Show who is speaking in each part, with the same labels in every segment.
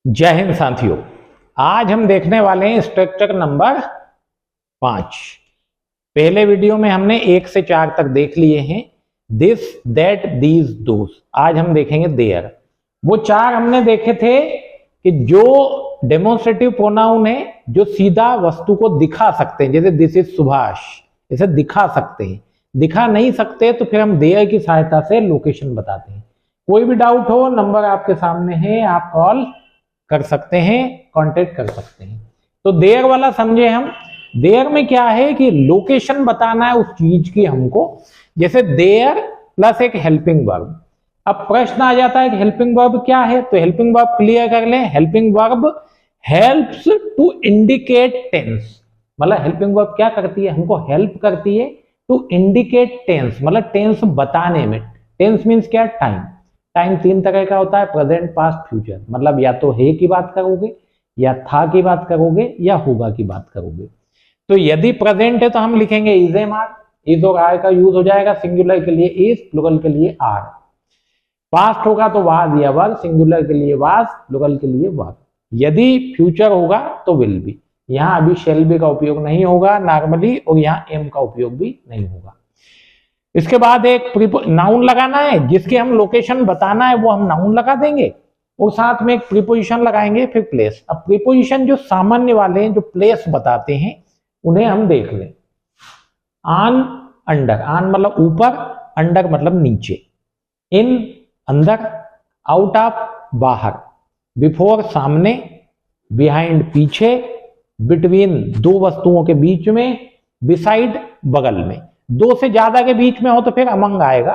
Speaker 1: जय हिंद साथियों। आज हम देखने वाले हैं स्ट्रक्चर नंबर 5। पहले वीडियो में हमने 1 से 4 तक देख लिए हैं। दिस, दैट, दीज, दोस। आज हम देखेंगे देयर। वो 4 हमने देखे थे कि जो डेमोन्स्ट्रेटिव प्रोनाउन है, जो सीधा वस्तु को दिखा सकते हैं, जैसे दिस इज सुभाष, इसे दिखा सकते हैं। दिखा नहीं सकते तो फिर हम देयर की सहायता से लोकेशन बताते हैं। कोई भी डाउट हो, नंबर आपके सामने है, आप कॉल कर सकते हैं, कांटेक्ट कर सकते हैं। तो देयर वाला समझे हम। देयर में क्या है कि लोकेशन बताना है उस चीज की हमको। जैसे देयर प्लस एक हेल्पिंग वर्ब। अब प्रश्न आ जाता है कि हेल्पिंग वर्ब क्या है, तो हेल्पिंग वर्ब क्लियर कर लें। Helping verb helps to indicate tense. मतलब हेल्पिंग वर्ब क्या करती है, हमको हेल्प करती है टू इंडिकेट टेंस, मतलब टेंस बताने में। टेंस मीन्स क्या, टाइम। टाइम 3 तरह का होता है, प्रेजेंट, पास्ट, फ्यूचर। मतलब या तो है की बात करोगे, या था की बात करोगे, या होगा की बात करोगे। तो यदि प्रेजेंट है तो हम लिखेंगे इज एम आर। इज और आर का यूज हो जाएगा, सिंगुलर के लिए इज, प्लुरल के लिए आर। पास्ट होगा तो वाज या वर, सिंगुलर के लिए वाज, प्लुरल के लिए वर। यदि फ्यूचर होगा तो विल बी। यहां अभी शेल बी का उपयोग नहीं होगा नॉर्मली, और यहाँ एम का उपयोग भी नहीं होगा। इसके बाद एक नाउन लगाना है, जिसके हम लोकेशन बताना है वो हम नाउन लगा देंगे, और साथ में एक प्रीपोजिशन लगाएंगे, फिर प्लेस। अब प्रीपोजिशन जो सामान्य वाले हैं, जो प्लेस बताते हैं, उन्हें हम देख लें। On, under. ऑन मतलब ऊपर, अंडर मतलब नीचे। इन अंदर, आउट ऑफ बाहर, बिफोर सामने, बिहाइंड पीछे, बिटवीन दो वस्तुओं के बीच में, बिसाइड बगल में। 2 से ज्यादा के बीच में हो तो फिर अमंग आएगा,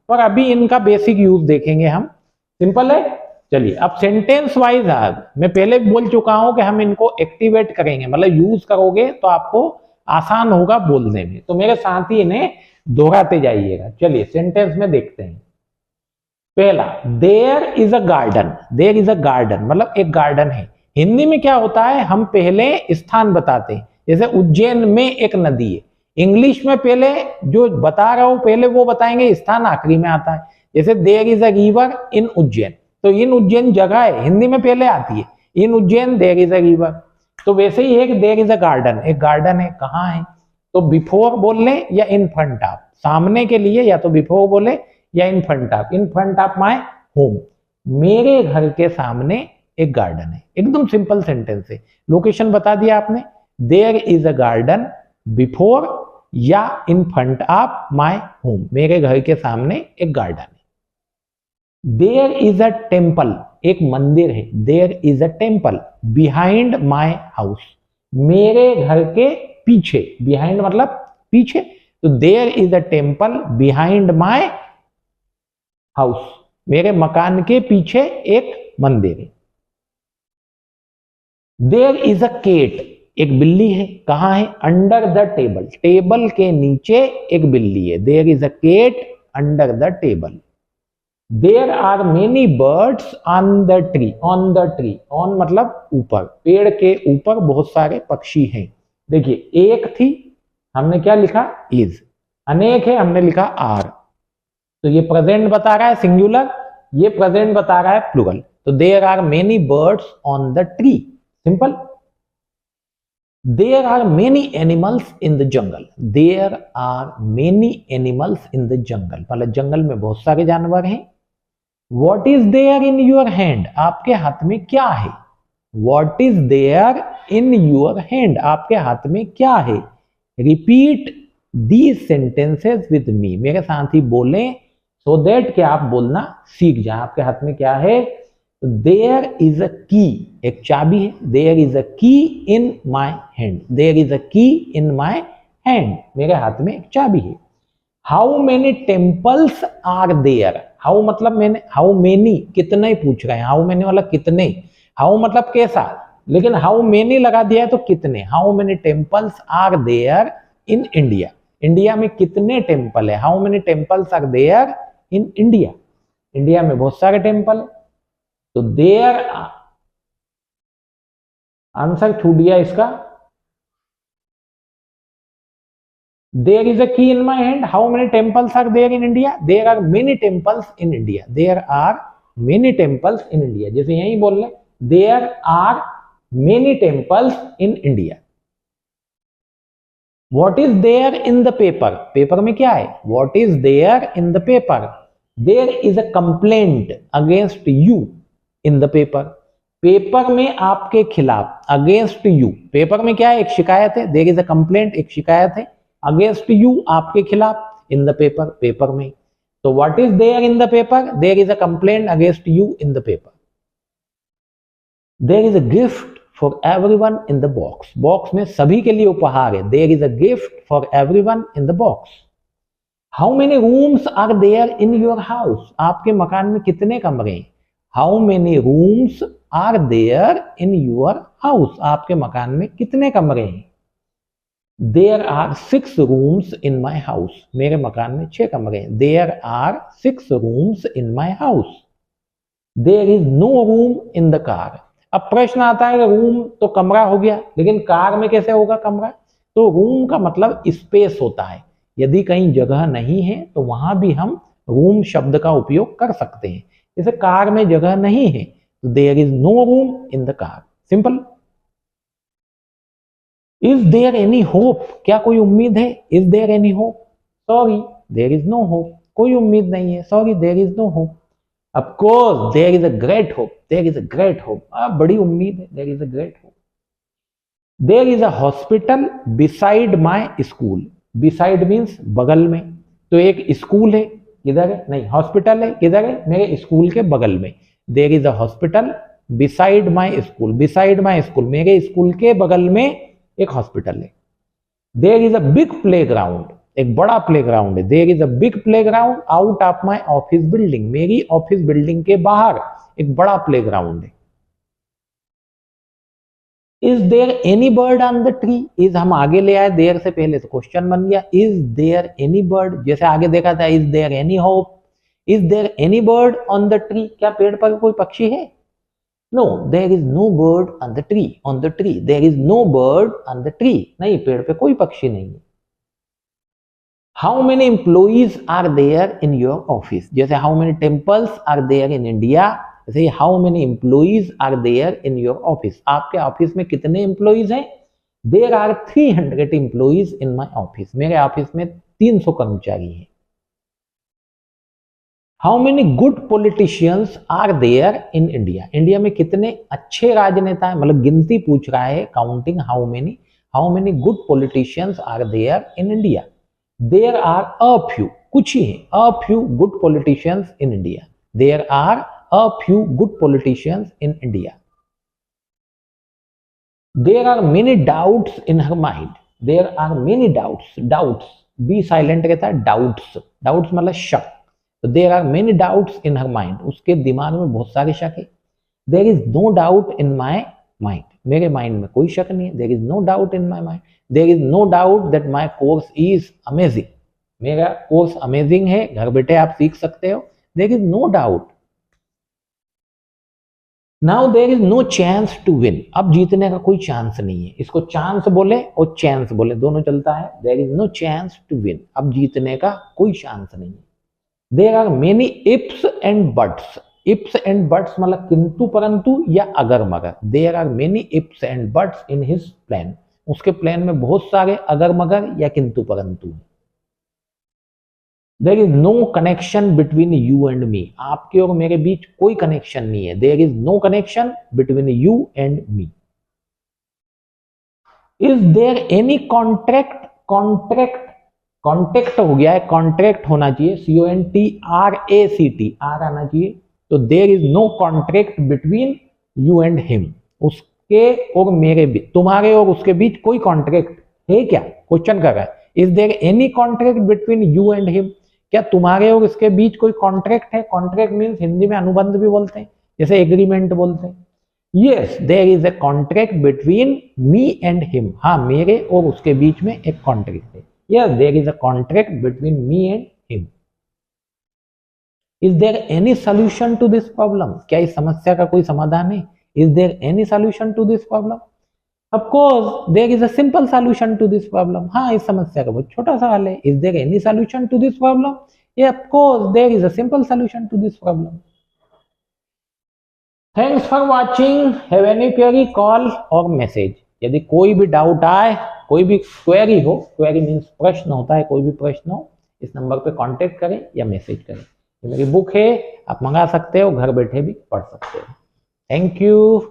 Speaker 1: पर अभी इनका बेसिक यूज देखेंगे हम। सिंपल है। चलिए अब सेंटेंस वाइज मैं पहले बोल चुका हूं कि हम इनको एक्टिवेट करेंगे, मतलब यूज करोगे तो आपको आसान होगा बोलने में। तो मेरे साथ ही इन्हें दोहराते जाइएगा। चलिए सेंटेंस में देखते हैं। पहला, there is a garden. There is a garden मतलब एक गार्डन है। हिंदी में क्या होता है, हम पहले स्थान बताते हैं। जैसे उज्जैन में एक नदी है। इंग्लिश में पहले जो बता रहा हूं पहले वो बताएंगे, स्थान आखिरी में आता है। जैसे there is a river in Ujjain, तो इन उज्जैन जगह है, हिंदी में पहले आती है। In Ujjain there is a river. तो वैसे ही एक देयर इज अ गार्डन, एक गार्डन है, कहाँ है, तो बिफोर बोल लें या इन फ्रंट ऑफ। सामने के लिए या तो बिफोर बोले या in front of. In front of my home, मेरे घर के सामने एक गार्डन है। एकदम सिंपल सेंटेंस है। लोकेशन बता दिया आपने। There is a garden before या in front of my home, मेरे घर के सामने एक गार्डन है। देयर इज अ टेम्पल, एक मंदिर है। There is a temple behind my house, मेरे घर के पीछे। बिहाइंड मतलब पीछे, तो there is a temple behind my house, मेरे मकान के पीछे एक मंदिर है। देयर इज अ केट, एक बिल्ली है, कहां है, अंडर द टेबल, टेबल के नीचे एक बिल्ली है। There is a cat under the table. There are many birds on the tree, on the tree, on मतलब ऊपर, पेड़ के ऊपर बहुत सारे पक्षी हैं। देखिए एक थी, हमने क्या लिखा, इज। अनेक है, हमने लिखा आर। तो ये प्रेजेंट बता रहा है सिंगुलर, ये प्रेजेंट बता रहा है प्लुरल। तो there are many birds on the tree, simple. There are many animals in the jungle, there are many animals in the jungle, मतलब जंगल में बहुत सारे जानवर हैं। What is there in your hand, आपके हाथ में क्या है। What is there in your hand, आपके हाथ में क्या है। Repeat these sentences with me, मेरे साथ ही बोलें, सो दैट कि आप बोलना सीख जाए। आपके हाथ में क्या है, देयर इज अ की, एक चाबी है। There is a key in my hand, there is a key in my hand, मेरे हाथ में एक चाबी है। How many temples are there, how मतलब मैंने, हाउ मेनी कितने पूछ रहे हैं, हाउ मेनी मतलब कितने, हाउ मतलब कैसा, लेकिन हाउ मेनी लगा दिया है तो कितने। How many temples are there in India, India में कितने टेम्पल है। How many temples are there in India, India में बहुत सारे टेम्पल है। तो देयर, आंसर छूट गया इसका। There is a key in my hand. How many temples are there in India? There are many temples in India. There are many temples in India. जैसे यही बोल लें, there are many temples in India. What is there in the paper, paper में क्या है, what is there in the paper, there is a complaint against you in the paper, paper में आपके खिलाफ, अगेंस्ट यू, पेपर में क्या है, एक शिकायत है, देयर इज अ कंप्लेंट, एक शिकायत है, अगेंस्ट यू, आपके खिलाफ, इन द पेपर, पेपर में। तो what is there in the paper, there is a complaint against you in the paper. There is a gift for everyone in the box, box में सभी के लिए उपहार है, there is a gift for everyone in the box. How many rooms are there in your house, आपके मकान में कितने कमरे हैं, how many rooms are there in your house, आपके मकान में कितने कमरे हैं। There are 6 rooms in my house, मेरे मकान में 6 कमरे हैं, there are 6 rooms in my house. There is no room in the car, अब प्रश्न आता है कि रूम तो कमरा हो गया, लेकिन कार में कैसे होगा कमरा, तो रूम का मतलब स्पेस होता है, यदि कहीं जगह नहीं है तो वहां भी हम रूम शब्द का उपयोग कर सकते हैं, जैसे कार में जगह नहीं है तो there is no room in the car, simple. Is there any hope, क्या कोई उम्मीद है, is there any hope, sorry there is no hope, कोई उम्मीद नहीं है, sorry there is no hope. Of course there is a great hope, there is a great hope, बड़ी उम्मीद है, there is a great hope. There is a hospital beside my school, beside means बगल में, तो एक school है, किधर है, नहीं हॉस्पिटल है, किधर है, मेरे स्कूल के बगल में, there is a hospital beside my school, beside my school, मेरे स्कूल के बगल में एक हॉस्पिटल है। There is a big playground, एक बड़ा प्लेग्राउंड है, there is a big playground out of my office building, मेरी ऑफिस बिल्डिंग के बाहर एक बड़ा प्लेग्राउंड है। Is there any bird on the tree, is हम आगे ले आए देयर से पहले तो क्वेश्चन बन गया, इज देयर एनी बर्ड, जैसे आगे देखा था is there any hope, is there any bird on the tree, क्या पेड़ पर कोई पक्षी है, no there is no bird on the tree, on the tree there is no bird on the tree, नहीं पेड़ पे कोई पक्षी नहीं है। How many employees are there in your office, जैसे how many temples are there in India, जैसे how many employees are there in your office, आपके ऑफिस में कितने एम्प्लॉइज हैं, there are 300 employees in my office, मेरे office में 300 कर्मचारी हैं। How many good politicians are there in India, India में कितने अच्छे राजनेता हैं, मतलब गिनती पूछ रहा है, counting how many good politicians are there in India, there are a few, कुछ ही है, a few good politicians in India, there are a few good politicians in India. There are many doubts in her mind, there are many doubts, doubts B silent रहता है, doubts, doubts मतलब शक, तो there are many doubts in her mind, उसके दिमाग में बहुत सारे शक है। There is no doubt in my mind, मेरे माइंड में कोई शक नहीं है, there is no doubt in my mind. There is no doubt that my course is amazing, मेरा कोर्स अमेजिंग है, घर बैठे आप सीख सकते हो, there is no doubt. Now there is no chance to win, अब जीतने का कोई चांस नहीं है, इसको चांस बोले और चांस बोले दोनों चलता है, there is no chance to win, अब जीतने का कोई चांस नहीं है। There are many ifs and buts, ifs and buts मतलब किंतु परंतु या अगर मगर, there are many ifs and buts in his plan, उसके प्लान में बहुत सारे अगर मगर या किंतु परंतु। There is no connection between you and me, आपके और मेरे बीच कोई कनेक्शन नहीं है, there is no connection between you and me. Is there any contract, contract contract हो गया है, कॉन्ट्रैक्ट होना चाहिए, CONTRACT, आर आना चाहिए, तो there is no contract between you and him, उसके और मेरे बीच, तुम्हारे और उसके बीच कोई कॉन्ट्रैक्ट है क्या, क्वेश्चन कर रहा है। Is there any contract between you and him, क्या तुम्हारे और इसके बीच कोई कॉन्ट्रैक्ट है, कॉन्ट्रैक्ट मीन्स हिंदी में अनुबंध भी बोलते हैं, जैसे एग्रीमेंट बोलते हैं। Yes there is a contract between me and him, हाँ मेरे और उसके बीच में एक कॉन्ट्रैक्ट है, yes there is a contract between me and him. Is there any solution to this problem, क्या इस समस्या का कोई समाधान है, is there any solution to this problem, of course there is a simple solution to this problem, हाँ इस समस्या का बहुत छोटा सा हल है, is there any solution to this problem, yeah of course there is a simple solution to this problem. Thanks for watching. Have any query call और मैसेज। यदि कोई भी डाउट आए, कोई भी क्वेरी हो, क्वेरी मीन्स प्रश्न होता है, कोई भी प्रश्न हो, इस नंबर पे कांटेक्ट करें या मैसेज करें। ये मेरी बुक है, आप मंगा सकते हो, घर बैठे भी पढ़ सकते हो। Thank you.